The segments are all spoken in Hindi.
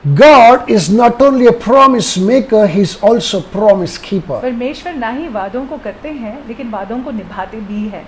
God is not only a promise maker, He is also promise keeper. परमेश्वर ना ही वादों को करते हैं लेकिन वादों को निभाते भी है।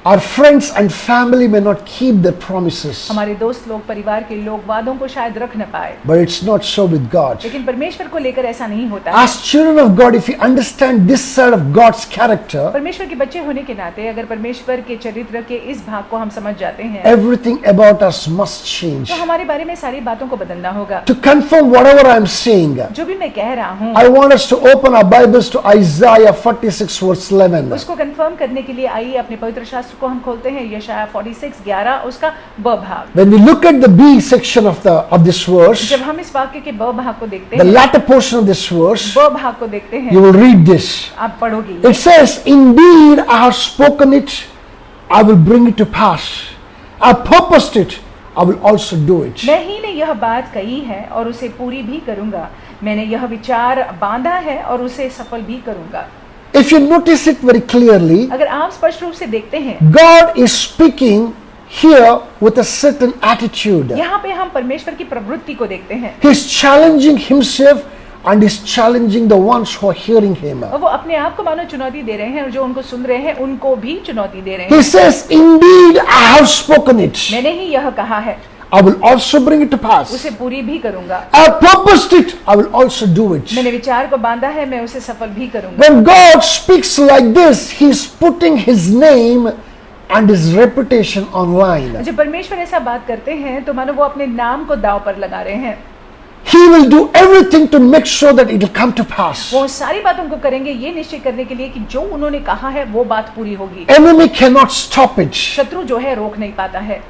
Our friends and family may not keep their promises, हमारे दोस्त लोग, परिवार के लोग वादों को शायद रख न पाए, but it's not so with God. लेकिन परमेश्वर को लेकर ऐसा नहीं होता है। As children of God, if we understand this side of God's character, परमेश्वर के बच्चे होने के नाते अगर परमेश्वर के चरित्र के इस भाग को हम समझ जाते हैं everything about us must change. तो हमारे बारे में सारी बातों को बदलना होगा। To confirm whatever I am saying, जो भी मैं कह रहा हूँ I want us to open our Bibles to Isaiah 46 verse 11. उसको कंफर्म करने के लिए आइए अपने पवित्र शास्त्र को हम खोलते हैं, यशाया 46:11 उसका ब भाग। When we look at the B section of this verse, जब हम इस वाक्य के ब भाग को देखते the हैं, latter portion of this verse, ब भाग को देखते हैं, you will read this. आप पढ़ोगे। It says, "Indeed, I have spoken it, I will bring it to pass. I purposed it, I will also do it." मैं ही ने यह बात कही है और उसे पूरी भी करूंगा, मैंने यह विचार बांधा है और उसे सफल भी करूंगा। If you notice it very clearly, अगर आप स्पष्ट रूप से देखते हैं, God is speaking here with a certain attitude. यहाँ पे हम परमेश्वर की प्रवृत्ति को देखते हैं He is challenging himself and is challenging the ones who are hearing him. और वो अपने आप को मानो चुनौती दे रहे हैं और जो उनको सुन रहे हैं उनको भी चुनौती दे रहे He हैं। says, "Indeed, I have spoken it. मैंने ही यह कहा है, I will also bring it to pass. उसे पूरी भी करूंगा। I have purposed it, I will also do it." मैंने विचार को बांधा है, मैं उसे सफल भी करूंगा। When God speaks like this, He is putting His name and His reputation online. जब परमेश्वर ऐसा बात करते हैं तो मानो वो अपने नाम को दांव पर लगा रहे हैं। He will do everything to make sure that it will come to pass. वो सारी बातों को करेंगे ये निश्चय करने के लिए कि जो उन्होंने कहा है वो बात पूरी होगी। Enemy cannot stop it. शत्रु जो है रोक नहीं पाता है,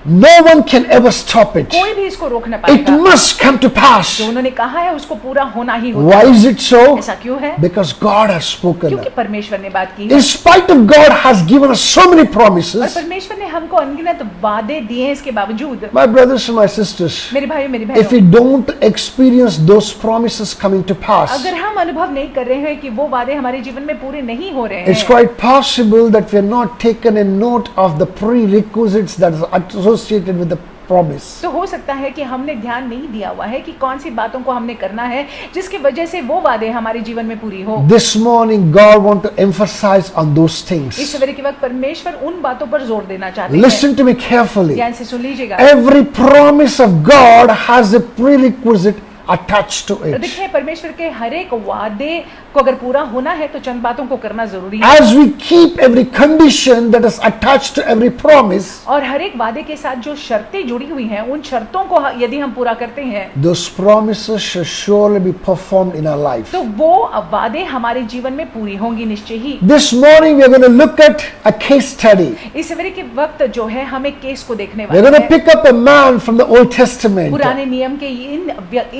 No one can ever stop it. कोई भी इसको रोक न It पाएगा। must come to pass. जो उन्होंने कहा है उसको पूरा होना ही होता Why है। is it so? ऐसा क्यों है? Because God has spoken. क्योंकि परमेश्वर ने बात की है In spite of God has given us so many और promises, परमेश्वर ने हमको अनगिनत वादे दिए हैं। इसके बावजूद my brothers and my sisters, मेरे भाइयों मेरी if we बहनों, don't experience those promises coming to pass, अगर हम अनुभव नहीं कर रहे हैं कि वो वादे हमारे जीवन में पूरे नहीं हो रहे it's हैं, quite possible that we have not taken a note of the prerequisites that is associated with the promise. तो हो सकता है कि हमने ध्यान नहीं दिया हुआ है कि कौन सी बातों को हमने करना है जिसकी वजह से वो वादे हमारे जीवन में पूरी हो। This morning, God wants to emphasize on those इस things. सवेरे के वक्त परमेश्वर उन बातों पर जोर देना चाहते हैं। Listen to me carefully. ध्यान से सुन लीजिएगा। Every promise of God has a prerequisite attached to तो it. देखिए परमेश्वर के हर एक वादे को अगर पूरा होना है तो चंद बातों को करना जरूरी है। As we keep every condition that is attached to every promise, और हर एक वादे के साथ जो शर्तें जुड़ी हुई हैं उन शर्तों को यदि हम पूरा करते हैं those promises shall surely be performed in our life. तो वो वादे हमारे जीवन में पूरी होंगी निश्चय ही। This morning we are going to look at a case study. इस सवेरे के वक्त जो है हम एक केस को देखने We're वाले going to हैं। pick up a man from the Old Testament पुराने नियम के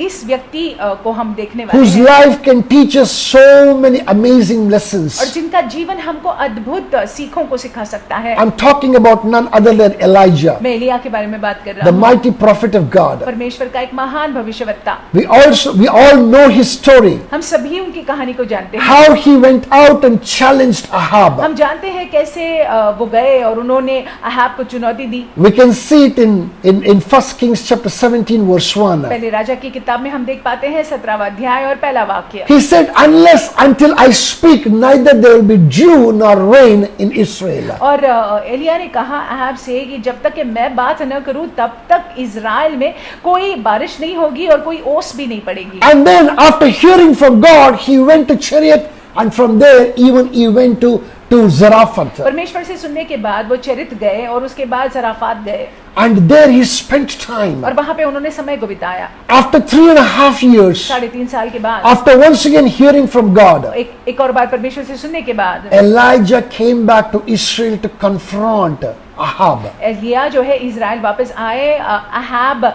इस व्यक्ति को हम देखने वाले whose हैं life can teach us so many amazing और lessons. जिनका जीवन हमको अद्भुत सीखों को सिखा सकता है। I'm talking about none other than Elijah, मैं एलिया के बारे में बात कर the रहा हूँ, mighty prophet of God. परमेश्वर का एक महान भविष्यवक्ता। We all know his story, हम सभी उनकी कहानी को जानते हैं। how he went out and challenged Ahab. हम जानते हैं कैसे वो गए और उन्होंने अहाब को चुनौती दी। We can see it in 1 Kings chapter 17 verse 1. पहले राजा की किताब में हम देख पाते हैं 17वां अध्याय और पहला वाक्य। He said, "Unless until I speak, neither there will be dew nor rain in Israel." और एलिया ने कहा अहाब से कि जब तक कि मैं बात न करूं तब तक इज़राइल में कोई बारिश नहीं होगी और कोई ओस भी नहीं पड़ेगी। And then after hearing from God, he went to Chariot, and from there even he went to Zarephath. परमेश्वर से सुनने के बाद वो चरित गए और उसके बाद जराफात गए And there he spent time. और वहां पे उन्होंने समय को बिताया। After 3.5 years, 3.5 साल के बाद after once again hearing from God, एक और बार परमेश्वर से सुनने के बाद Elijah came back to Israel to confront Ahab. Elia जो है इज़राइल वापस आए अहाब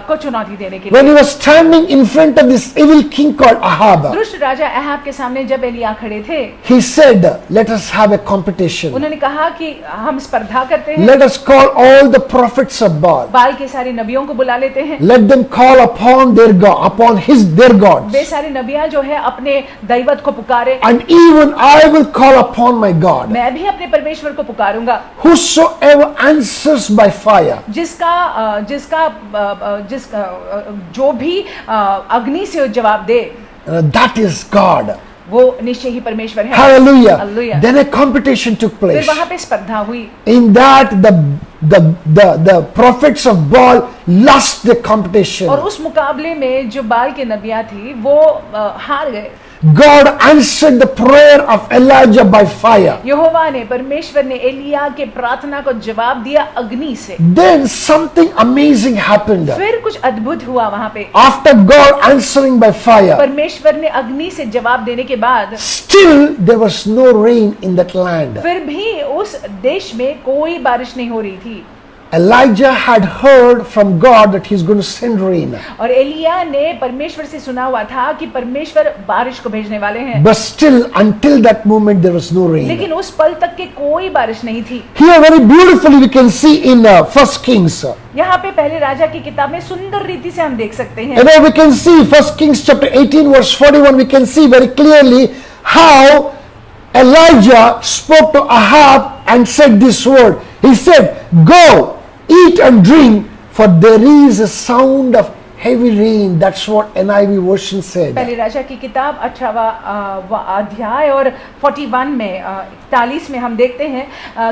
को चुनौती देने के When लिए। he was standing in front of this evil king called Ahab, दुष्ट राजा अहाब के सामने जब एलिया खड़े थे he said, "Let us have a competition. उन्होंने कहा कि हम स्पर्धा करते हैं, Let us call all the prophets of Baal. बाल के सारे नबियों को बुला लेते हैं, Let them call upon their God, upon their gods. वे सारे नबियां जो है अपने दैवत को पुकारे, And even I will call upon my God. मैं भी अपने परमेश्वर को पुकारूंगा। Whosoever whosoever answers by fire, जिसका जो भी अग्नि से जवाब दे, that is God. वो निश्चय ही परमेश्वर है। Hallelujah. Hallelujah. Then a competition took फिर place. वहां पे स्पर्धा हुई। In that, the prophets of Baal lost the competition. और उस मुकाबले में जो बाल के नबियाँ थी वो हार गए। God answered the prayer of Elijah by fire. यहोवा ने, परमेश्वर ने एलिया के प्रार्थना को जवाब दिया अग्नि से। Then something amazing happened. फिर कुछ अद्भुत हुआ वहां पे। After God answering by fire, परमेश्वर ने अग्नि से जवाब देने के बाद still there was no rain in that land. फिर भी उस देश में कोई बारिश नहीं हो रही थी। Elijah had heard from God that he's going to send rain. और एलिया ने परमेश्वर से सुना हुआ था कि परमेश्वर बारिश को भेजने वाले हैं। But still, until that moment, there was no rain. लेकिन उस पल तक के कोई बारिश नहीं थी। Here, very beautifully, we can see in 1 Kings. यहाँ पे पहले राजा की किताब में सुंदर रीति से हम देख सकते हैं। You know, we can see 1 Kings chapter 18 verse 41. We can see very clearly how Elijah spoke to Ahab and said this word. He said, "Go, eat and drink, for there is a sound of heavy rain." That's what NIV version said. पहले राजा की किताब 18वां अध्याय और 41 में 41 में हम देखते हैं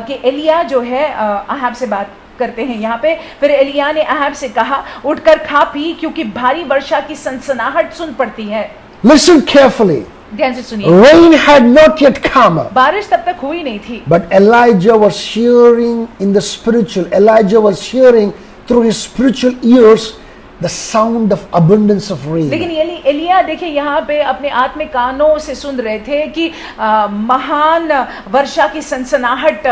कि एलिया जो है अहाब से बात करते हैं यहाँ पे। फिर एलिया ने अहाब से कहा, उठकर खा पी, क्योंकि भारी वर्षा की सनसनाहट सुन पड़ती है। Listen carefully. ध्यान से सुनिए। Rain had not yet come. बारिश तब तक हुई नहीं थी। But Elijah was hearing in the spiritual. Elijah was hearing through his spiritual ears the sound of abundance of rain. लेकिन एलिया देखिए यहाँ पे अपने आत्मिक कानों से सुन रहे थे कि महान वर्षा की सनसनाहट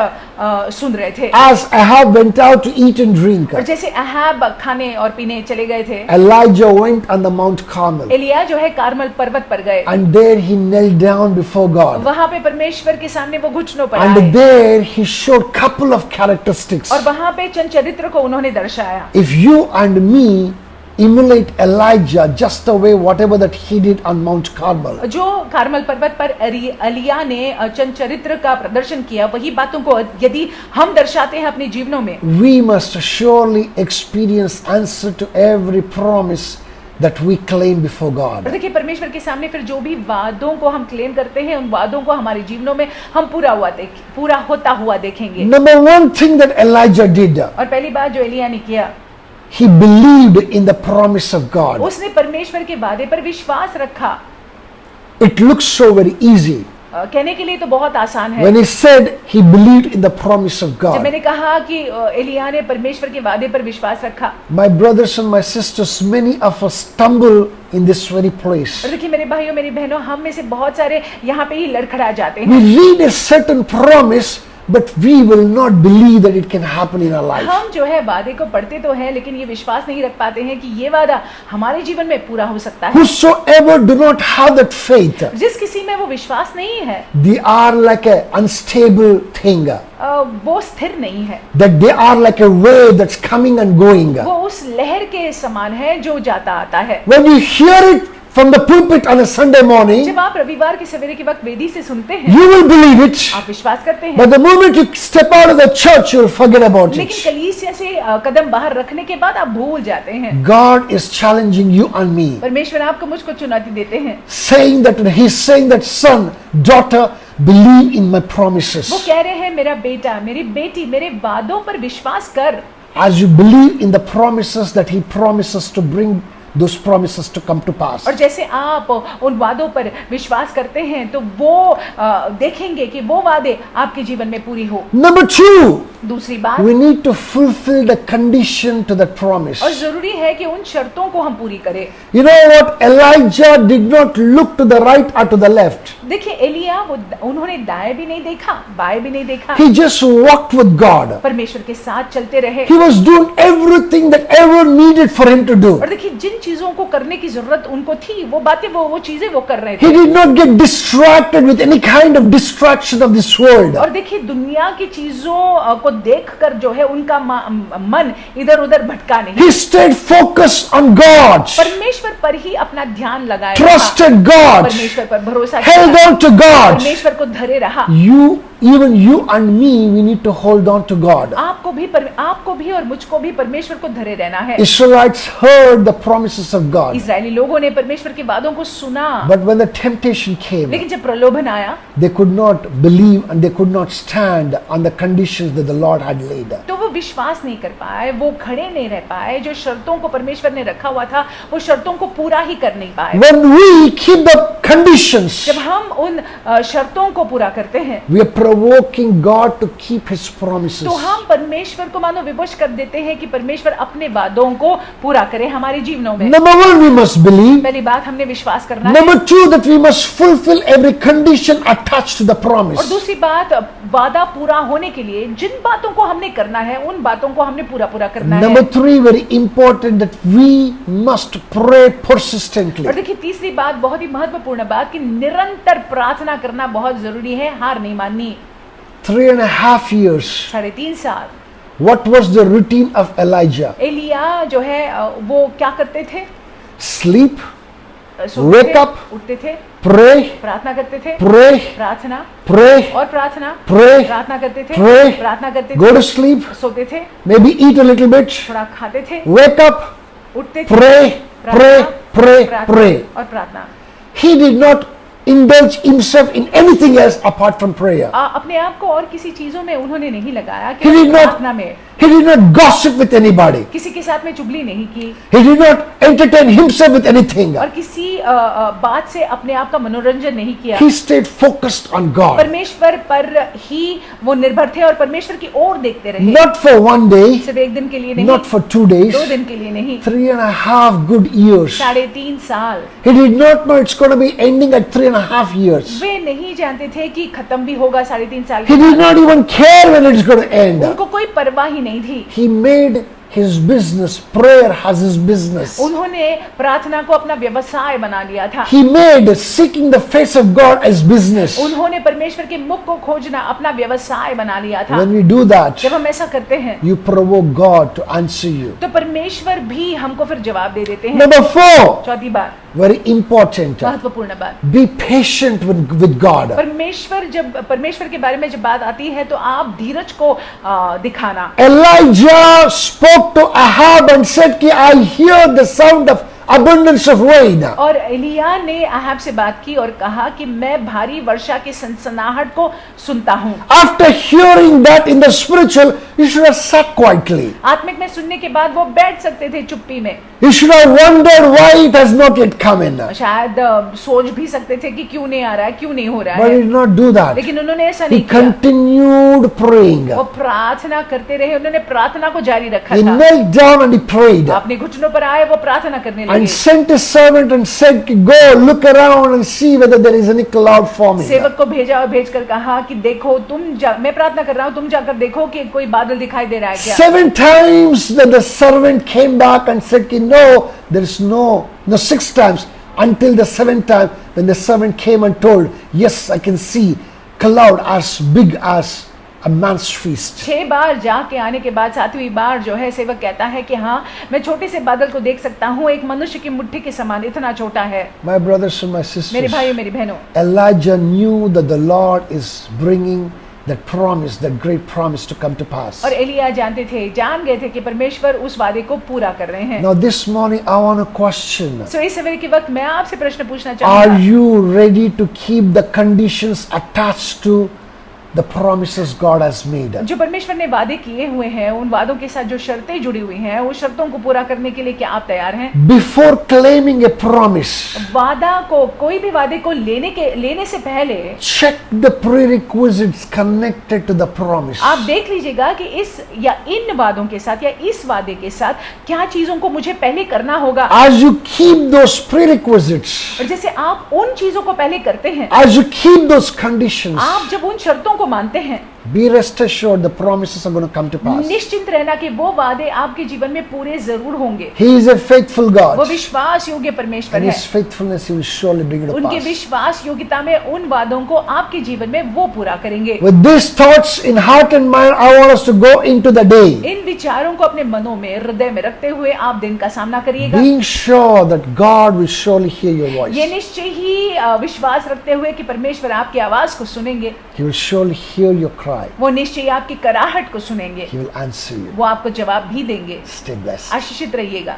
सुन रहे थे। As Ahab went out to eat and drink, और जैसे अहाब खाने और पीने चले गए थे, Elijah went on the Mount Carmel. Elia जो है कार्मल पर्वत पर गए। And there he knelt down before God. वहां पे परमेश्वर के सामने वो घुटनों पर And आए। there he showed couple of characteristics. और वहां पे चंद चरित्र को उन्होंने दर्शाया। If you and me emulate Elijah just the way whatever that he did on Mount Carmel, जो कार्मल पर्वत पर एलिया ने चंद चरित्र का प्रदर्शन किया, वही बातों को यदि हम दर्शाते हैं अपने जीवनों में, we must surely experience answer to every promise that we claim before God. और देखिए परमेश्वर के सामने फिर जो भी वादों को हम क्लेम करते हैं, उन वादों को हमारे जीवनों में हम पूरा होता हुआ देखेंगे। Number one thing that Elijah did, और पहली बात जो एलिया ने किया, he believed in the promise of God. उसने परमेश्वर के वादे पर विश्वास रखा। It looks so very easy. कहने के लिए तो बहुत आसान है। When he said he believed in the promise of जब God. मैंने कहा कि एलिया ने परमेश्वर के वादे पर विश्वास रखा। My brothers and my sisters, many of us stumble in this very place. और देखिए मेरे भाइयों मेरी बहनों, हम में से बहुत सारे यहाँ पे ही लड़खड़ा जाते We हैं। read a certain promise, but we will not believe that it can happen in our life. हम जो है वादे को पढ़ते तो हैं, लेकिन ये विश्वास नहीं रख पाते हैं कि ये वादा हमारे जीवन में पूरा हो सकता है। Whosoever do not have that faith, जिस किसी में वो विश्वास नहीं है, they are like a unstable thing. वो स्थिर नहीं है। That they are like a wave that's coming and going. वो उस लहर के समान है जो जाता आता है। When you hear it from the pulpit on a Sunday morning, जब आप रविवार के सवेरे के वक्त वेदी से सुनते हैं, you will believe it. आप विश्वास करते हैं। But the moment you step out of the church, you'll forget about लेकिन it. कलीसिया से कदम बाहर रखने के बाद आप भूल जाते हैं। God is challenging you and me, परमेश्वर आपको मुझको चुनौती देते हैं। saying that He's saying that son, daughter, believe in my promises. वो कह रहे हैं मेरा बेटा, मेरी बेटी, मेरे वादों पर विश्वास कर। As you believe in the promises that He promises to bring those promises to come to pass. और जैसे आप उन वादों पर विश्वास करते हैं तो वो देखेंगे कि वो वादे आपके जीवन में पूरी हो। Number two, दूसरी बात, we need to fulfill the condition to that promise. और जरूरी है कि उन शर्तों को हम पूरी करें। You know what? Elijah did not look to the right or to the left. देखिए एलिया उन्होंने दाएं भी नहीं देखा, बाएं भी नहीं देखा। He just walked with God. परमेश्वर के साथ चलते रहे। He was doing everything that ever needed for him to do. और देखिए जिन चीजों को करने की जरूरत उनको थी, वो बातें वो चीजें वो कर रहे He थे। did not get distracted with any kind of distraction of this world. और देखिए दुनिया की चीजों को देखकर जो है उनका मन इधर उधर भटका नहीं। He stayed focused on God, परमेश्वर पर ही अपना ध्यान लगाया, trusted God, परमेश्वर पर भरोसा held किया, on to God. परमेश्वर को धरे रहा। You even you and me, we need to hold on to God. आपको भी और मुझको भी परमेश्वर को धरे रहना है। Israelites heard the promises of God, इस्राएली लोगों ने परमेश्वर के वादों को सुना, but when the temptation came, लेकिन जब प्रलोभन आया they could not believe and they could not stand on the conditions that the Lord had laid. तो वो विश्वास नहीं कर पाए, वो खड़े नहीं रह पाए, जो शर्तों को परमेश्वर ने रखा हुआ था वो शर्तों को पूरा ही कर नहीं पाए। When we keep the conditions, जब हम उन शर्तों को पूरा करते हैं we are provoking God to keep His promises. तो हम परमेश्वर को मानो विवश कर देते हैं कि परमेश्वर अपने वादों को पूरा करे हमारे जीवनों में। Number one, we must believe. पहली बात हमने विश्वास करना है। Number two, that we must fulfill every condition attached to the promise. और दूसरी बात, वादा पूरा होने के लिए जिन बातों को हमने करना है उन बातों को हमने पूरा करना है। Number three, very important, that we must pray persistently. और देखिए तीसरी बात, बहुत ही महत्वपूर्ण बात, कि निरंतर प्रार्थना करना बहुत जरूरी है, हार नहीं माननी। 3.5 years. 3.5 साल What was the routine of Elijah? Elia जो है वो क्या करते थे? Sleep, सोते wake थे, up, उठते थे, pray, प्रार्थना करते थे, pray, प्रार्थना pray, और प्रार्थना, pray, प्रार्थना करते थे, pray, प्रार्थना करते go थे, to sleep, सोते थे, maybe eat a little bit, थोड़ा खाते थे, wake up, उठते थे, pray, pray, pray, प्रार्थना pray. और प्रार्थना। He did not indulge himself in anything else apart from prayer. अपने आप को और किसी चीजों में उन्होंने नहीं लगाया, He did not, प्रार्थना में he did not gossip with anybody. किसी के साथ में चुगली नहीं की He did not entertain himself with anything. और किसी बात से अपने आप का मनोरंजन नहीं किया। He stayed focused on God. परमेश्वर पर ही वो निर्भर थे और परमेश्वर की ओर देखते रहे। Not for one day, सिर्फ एक दिन के लिए नहीं, not for 2 days, 2 दिन के लिए नहीं, 3.5 good years. 3.5 साल। He did not know it's going to be ending at 3.5 years. वे नहीं जानते थे कि खत्म भी होगा 3.5 साल He के did बाद। not even care when it's going to end. उनको कोई परवाह ही नहीं थी। He made his business, prayer as his business. उन्होंने प्रार्थना को अपना व्यवसाय बना लिया था। He made seeking the face of God as business. उन्होंने परमेश्वर के मुख को खोजना अपना व्यवसाय बना लिया था। When we do that, जब हम ऐसा करते हैं you provoke God to answer you. तो परमेश्वर भी हमको फिर जवाब दे देते हैं। Number 4, चौथी बात, very important, महत्वपूर्ण बात, be patient with God. परमेश्वर के बारे में जब बात आती है तो आप धीरज को दिखाना। Elijah spoke to Ahab and said, I hear the sound of abundance of rain. और एलिया ने अहाब से बात की और कहा कि मैं भारी वर्षा की सनसनाहट को सुनता हूँ। After hearing that in the spiritual, you should have sat quietly. आत्मिक में सुनने के बाद वो बैठ सकते थे चुप्पी में। You should have wondered why it has not yet come in. शायद सोच भी सकते थे कि क्यों नहीं आ रहा है, क्यों नहीं हो रहा But he है, did not do that. लेकिन उन्होंने ऐसा He नहीं किया। continued praying. वो प्रार्थना करते रहे, उन्होंने प्रार्थना को जारी रखा He था। knelt down and he prayed. अपने घुटनों पर आए, वो प्रार्थना करने लगे। And sent his servant and said, go look around and see whether there is any cloud forming. सेवक को भेजा और भेजकर कहा कि देखो मैं प्रार्थना कर रहा हूँ, तुम जाकर देखो कि कोई बादल दिखाई दे रहा है क्या। 7 times that the servant came back and said, no, there is no, 6 times, until the 7th time when the servant came and told, yes, I can see cloud as big as a man's fist. 6 बार जाके आने के बाद 7वीं बार जो है सेवक कहता है कि हाँ, मैं छोटे से बादल को देख सकता हूँ, एक मनुष्य की मुट्ठी के समान, इतना छोटा है। My brothers and my मेरे sisters, भाइयों मेरी बहनों, Elijah knew that the Lord is bringing that promise, that great promise to come to pass. और एलिया जान गए थे कि परमेश्वर उस वादे को पूरा कर रहे हैं। Now this morning I want to question, सो इस सवेरे के वक्त मैं आपसे प्रश्न पूछना are चाहूंगा, you ready to keep the conditions attached to the promises God has made? जो परमेश्वर ने वादे किए हुए हैं, उन वादों के साथ जो शर्तें जुड़ी हुई हैं, उस शर्तों को पूरा करने के लिए क्या आप तैयार हैं? Before claiming a promise, वादा को, कोई भी वादे को लेने से पहले check the prerequisites connected to the promise. आप देख लीजिएगा कि इस या इन वादों के साथ या इस वादे के साथ क्या चीजों को मुझे पहले करना होगा। As you keep those prerequisites, और जैसे आप उन चीजों को पहले करते हैं, as you keep those conditions, आप जब उन शर्तों को मानते हैं, Be rest assured the promises are going to come to pass. निश्चिंत रहना कि वो वादे आपके जीवन में पूरे जरूर होंगे। He is a faithful वो God. विश्वास योग्य परमेश्वर And है। His faithfulness He will surely bring it to उनके pass. विश्वास योग्यता में उन वादों को आपके जीवन में वो पूरा करेंगे। With these thoughts in heart and mind, I want us to go into the day, इन विचारों को अपने मनों में, हृदय में रखते हुए आप दिन का सामना करिएगा। being sure that God will surely hear your voice. ये निश्चय ही विश्वास रखते हुए कि परमेश्वर आपकी आवाज को सुनेंगे। He will surely hear your cry. वो निश्चय आपकी कराहट को सुनेंगे। He will answer you. वो आपको जवाब भी देंगे। Stay blessed. आशीषित रहिएगा।